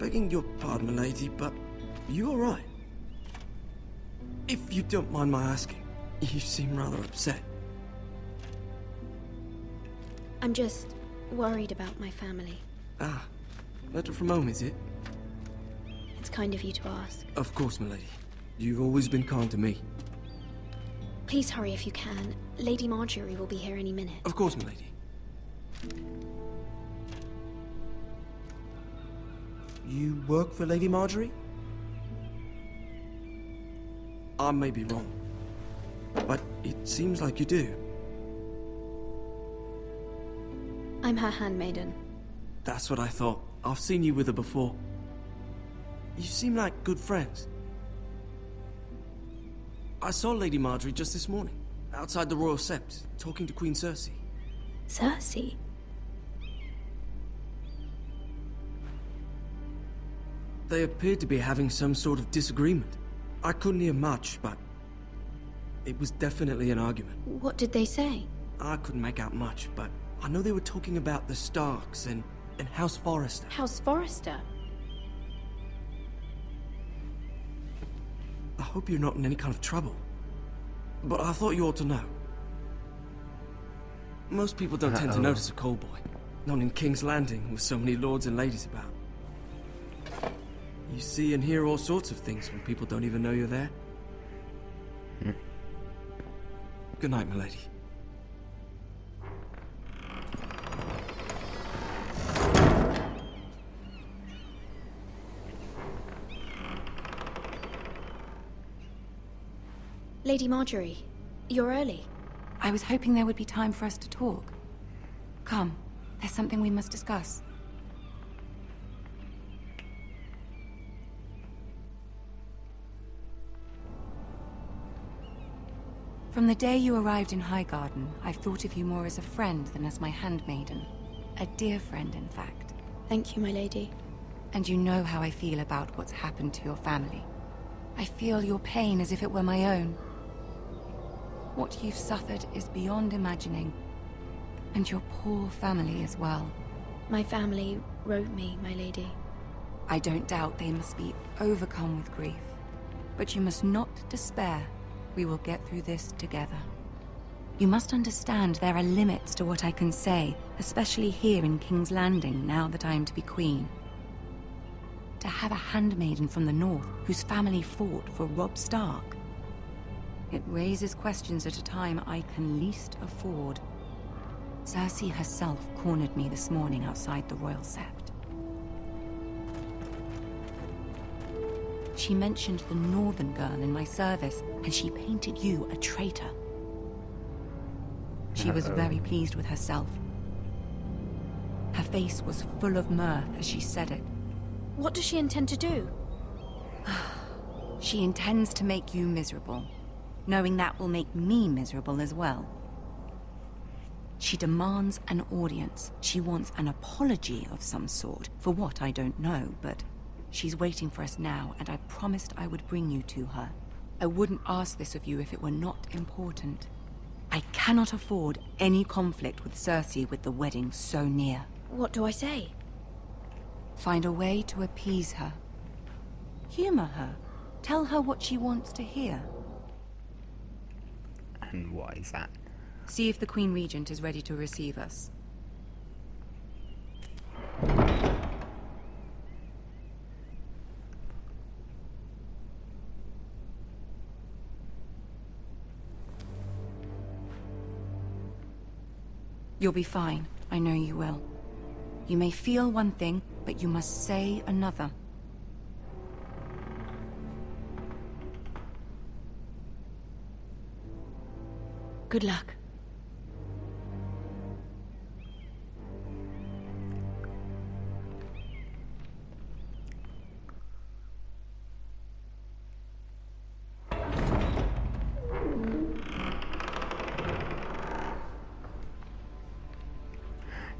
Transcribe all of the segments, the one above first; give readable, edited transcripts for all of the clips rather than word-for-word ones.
Begging your pardon, milady, but you alright? If you don't mind my asking, you seem rather upset. I'm just worried about my family. Ah, letter from home, is it? It's kind of you to ask. Of course, milady. You've always been kind to me. Please hurry if you can. Lady Margaery will be here any minute. Of course, milady. You work for Lady Margaery? I may be wrong, but it seems like you do. I'm her handmaiden. That's what I thought. I've seen you with her before. You seem like good friends. I saw Lady Margaery just this morning, outside the Royal Sept, talking to Queen Cersei. Cersei? They appeared to be having some sort of disagreement. I couldn't hear much, but it was definitely an argument. What did they say? I couldn't make out much, but I know they were talking about the Starks and House Forrester. House Forrester? I hope you're not in any kind of trouble, but I thought you ought to know. Most people don't tend to notice a call boy, not in King's Landing with so many lords and ladies about. You see and hear all sorts of things when people don't even know you're there. Good night, milady. Lady Margaery, you're early. I was hoping there would be time for us to talk. Come, there's something we must discuss. From the day you arrived in Highgarden, I've thought of you more as a friend than as my handmaiden. A dear friend, in fact. Thank you, my lady. And you know how I feel about what's happened to your family. I feel your pain as if it were my own. What you've suffered is beyond imagining. And your poor family as well. My family wrote me, my lady. I don't doubt they must be overcome with grief. But you must not despair. We will get through this together. You must understand there are limits to what I can say, especially here in King's Landing, now that I am to be queen. To have a handmaiden from the north whose family fought for Robb Stark. It raises questions at a time I can least afford. Cersei herself cornered me this morning outside the Royal Sept. She mentioned the northern girl in my service, and she painted you a traitor. She was very pleased with herself. Her face was full of mirth as she said it. What does she intend to do? She intends to make you miserable, knowing that will make me miserable as well. She demands an audience. She wants an apology of some sort, for what I don't know, but she's waiting for us now, and I promised I would bring you to her. I wouldn't ask this of you if it were not important. I cannot afford any conflict with Cersei with the wedding so near. What do I say? Find a way to appease her. Humor her. Tell her what she wants to hear. And what is that? See if the Queen Regent is ready to receive us. You'll be fine. I know you will. You may feel one thing, but you must say another. Good luck.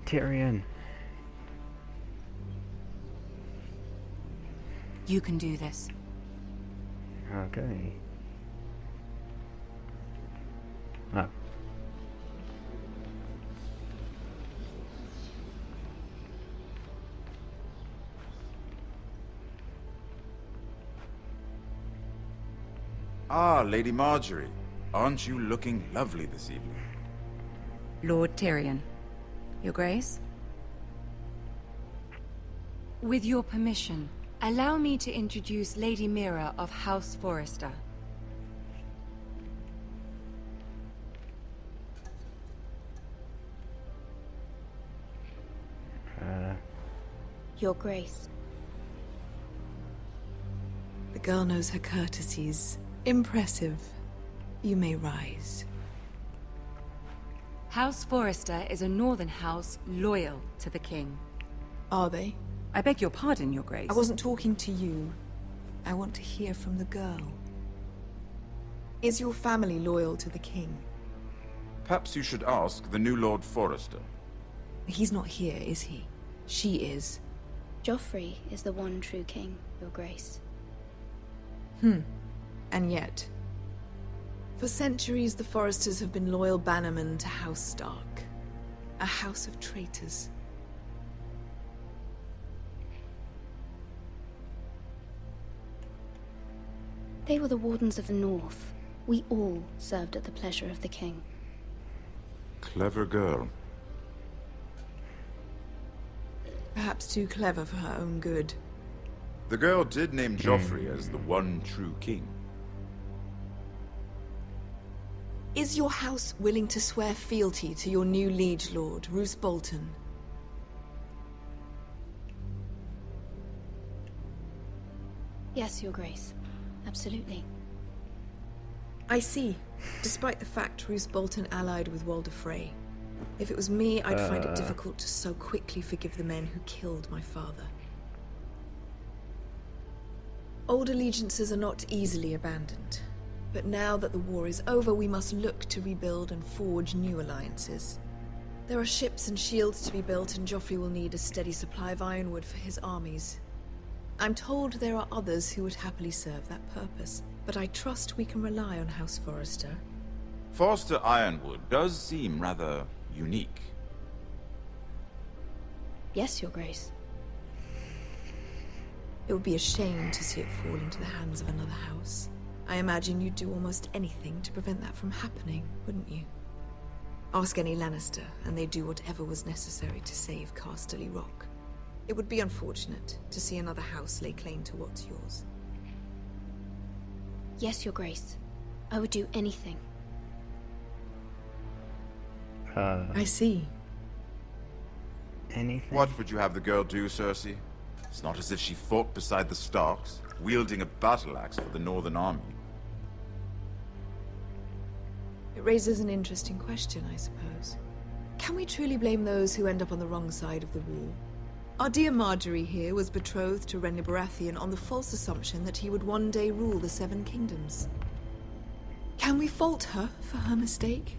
Tyrion. You can do this. Okay. Oh. Ah, Lady Margaery. Aren't you looking lovely this evening? Lord Tyrion. Your Grace? With your permission, allow me to introduce Lady Mira of House Forrester. Your Grace. The girl knows her courtesies. Impressive. You may rise. House Forrester is a northern house loyal to the king. Are they? I beg your pardon, Your Grace. I wasn't talking to you. I want to hear from the girl. Is your family loyal to the king? Perhaps you should ask the new Lord Forrester. He's not here, is he? She is. Joffrey is the one true king, Your Grace. And yet... For centuries, the Forresters have been loyal bannermen to House Stark. A house of traitors. They were the Wardens of the North. We all served at the pleasure of the king. Clever girl. Perhaps too clever for her own good. The girl did name Joffrey as the one true king. Is your house willing to swear fealty to your new liege lord, Roose Bolton? Yes, Your Grace. Absolutely. I see. Despite the fact Roose Bolton allied with Walder Frey. If it was me, I'd find it difficult to so quickly forgive the men who killed my father. Old allegiances are not easily abandoned. But now that the war is over, we must look to rebuild and forge new alliances. There are ships and shields to be built, and Joffrey will need a steady supply of ironwood for his armies. I'm told there are others who would happily serve that purpose, but I trust we can rely on House Forrester. Forrester Ironwood does seem rather unique. Yes, Your Grace. It would be a shame to see it fall into the hands of another house. I imagine you'd do almost anything to prevent that from happening, wouldn't you? Ask any Lannister, and they'd do whatever was necessary to save Casterly Rock. It would be unfortunate to see another house lay claim to what's yours. Yes, Your Grace. I would do anything. I see. Anything? What would you have the girl do, Cersei? It's not as if she fought beside the Starks, wielding a battle axe for the Northern Army. It raises an interesting question, I suppose. Can we truly blame those who end up on the wrong side of the war? Our dear Margaery here was betrothed to Renly Baratheon on the false assumption that he would one day rule the Seven Kingdoms. Can we fault her for her mistake?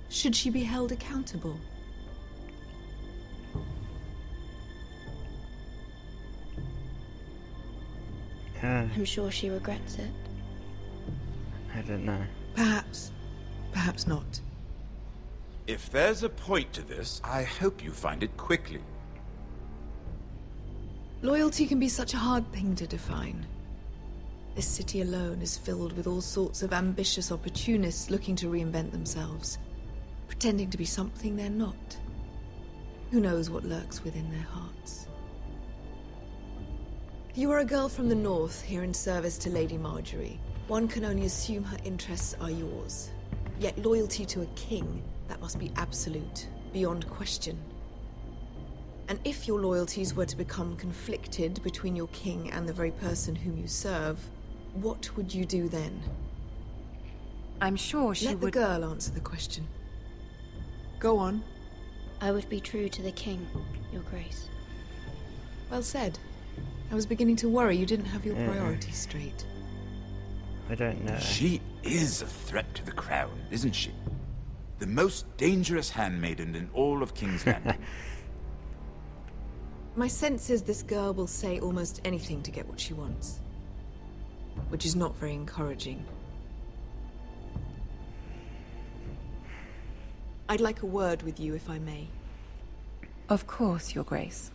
Should she be held accountable? I'm sure she regrets it. I don't know. Perhaps. Perhaps not. If there's a point to this, I hope you find it quickly. Loyalty can be such a hard thing to define. This city alone is filled with all sorts of ambitious opportunists looking to reinvent themselves, pretending to be something they're not. Who knows what lurks within their hearts? You are a girl from the north, here in service to Lady Margaery. One can only assume her interests are yours. Yet loyalty to a king, that must be absolute, beyond question. And if your loyalties were to become conflicted between your king and the very person whom you serve, what would you do then? I'm sure she Let the would... girl answer the question. Go on. I would be true to the king, Your Grace. Well said. I was beginning to worry you didn't have your priorities straight. I don't know. She is a threat to the crown, isn't she? The most dangerous handmaiden in all of King's Landing. My sense is this girl will say almost anything to get what she wants. Which is not very encouraging. I'd like a word with you, if I may. Of course, Your Grace.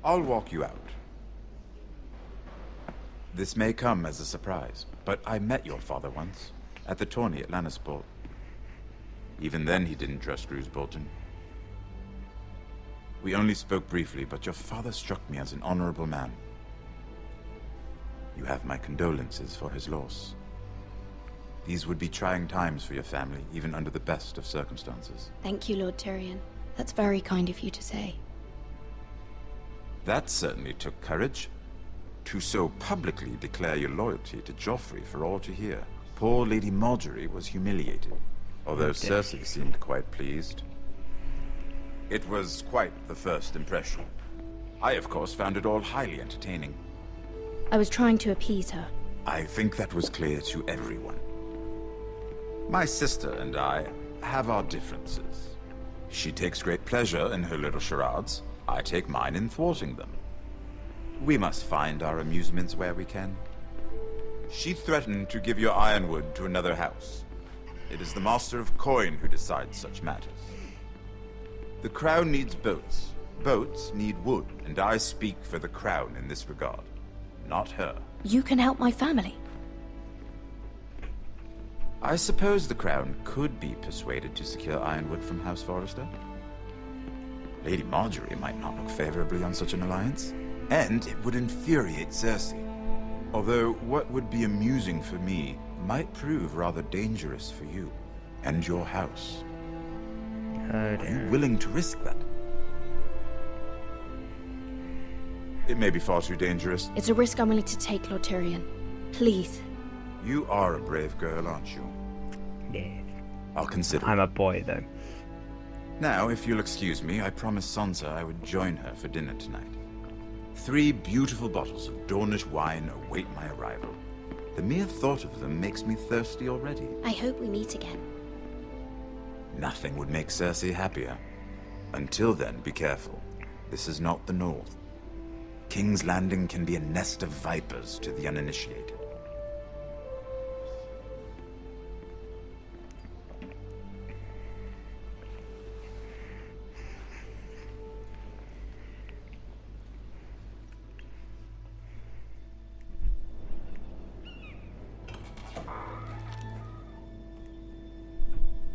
I'll walk you out. This may come as a surprise, but I met your father once, at the tourney at Lannisport. Even then he didn't trust Roose Bolton. We only spoke briefly, but your father struck me as an honorable man. You have my condolences for his loss. These would be trying times for your family, even under the best of circumstances. Thank you, Lord Tyrion. That's very kind of you to say. That certainly took courage. To so publicly declare your loyalty to Joffrey for all to hear. Poor Lady Margaery was humiliated, although Cersei seemed quite pleased. It was quite the first impression. I, of course, found it all highly entertaining. I was trying to appease her. I think that was clear to everyone. My sister and I have our differences. She takes great pleasure in her little charades. I take mine in thwarting them. We must find our amusements where we can. She threatened to give your ironwood to another house. It is the Master of Coin who decides such matters. The Crown needs boats. Boats need wood, and I speak for the Crown in this regard, not her. You can help my family. I suppose the Crown could be persuaded to secure ironwood from House Forrester. Lady Margaery might not look favorably on such an alliance, and it would infuriate Cersei. Although what would be amusing for me might prove rather dangerous for you and your house. Are you willing to risk that? It may be far too dangerous. It's a risk I'm willing to take, Lord Tyrion. Please. You are a brave girl, aren't you? Yeah. I'll consider. I'm a boy, though. Now, if you'll excuse me, I promised Sansa I would join her for dinner tonight. 3 beautiful bottles of Dornish wine await my arrival. The mere thought of them makes me thirsty already. I hope we meet again. Nothing would make Cersei happier. Until then, be careful. This is not the North. King's Landing can be a nest of vipers to the uninitiated.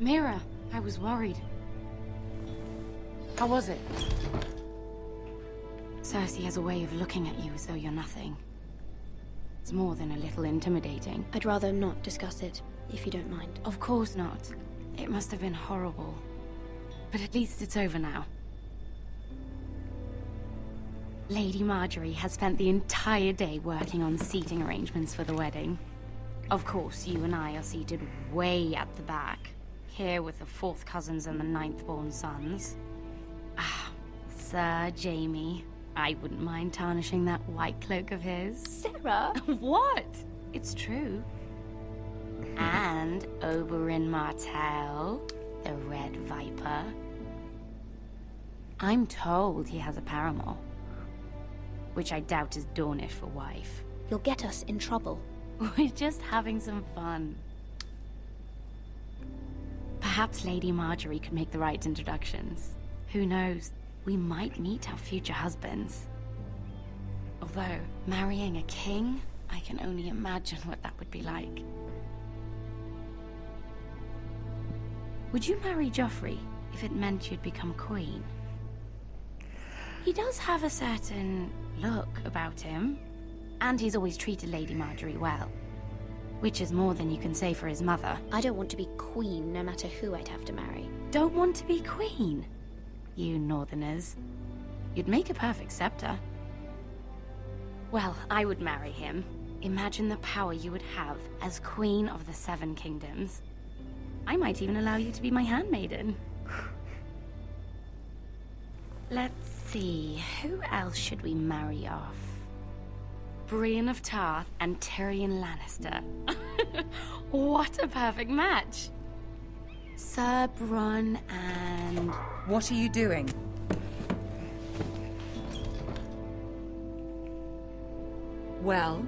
Mira, I was worried. How was it? Cersei has a way of looking at you as though you're nothing. It's more than a little intimidating. I'd rather not discuss it, if you don't mind. Of course not. It must have been horrible. But at least it's over now. Lady Margaery has spent the entire day working on seating arrangements for the wedding. Of course, you and I are seated way at the back. Here with the 4th cousins and the 9th-born sons. Ah, Sir Jaime. I wouldn't mind tarnishing that white cloak of his. Sarah! What? It's true. And Oberyn Martell, the Red Viper. I'm told he has a paramour. Which I doubt is Dornish for wife. You'll get us in trouble. We're just having some fun. Perhaps Lady Margaery could make the right introductions. Who knows? We might meet our future husbands. Although, marrying a king, I can only imagine what that would be like. Would you marry Joffrey if it meant you'd become queen? He does have a certain look about him, and he's always treated Lady Margaery well. Which is more than you can say for his mother. I don't want to be queen, no matter who I'd have to marry. Don't want to be queen? You northerners. You'd make a perfect scepter. Well, I would marry him. Imagine the power you would have as Queen of the 7 Kingdoms. I might even allow you to be my handmaiden. Let's see, who else should we marry off? Brienne of Tarth and Tyrion Lannister. What a perfect match! Sir Bronn and... What are you doing? Well,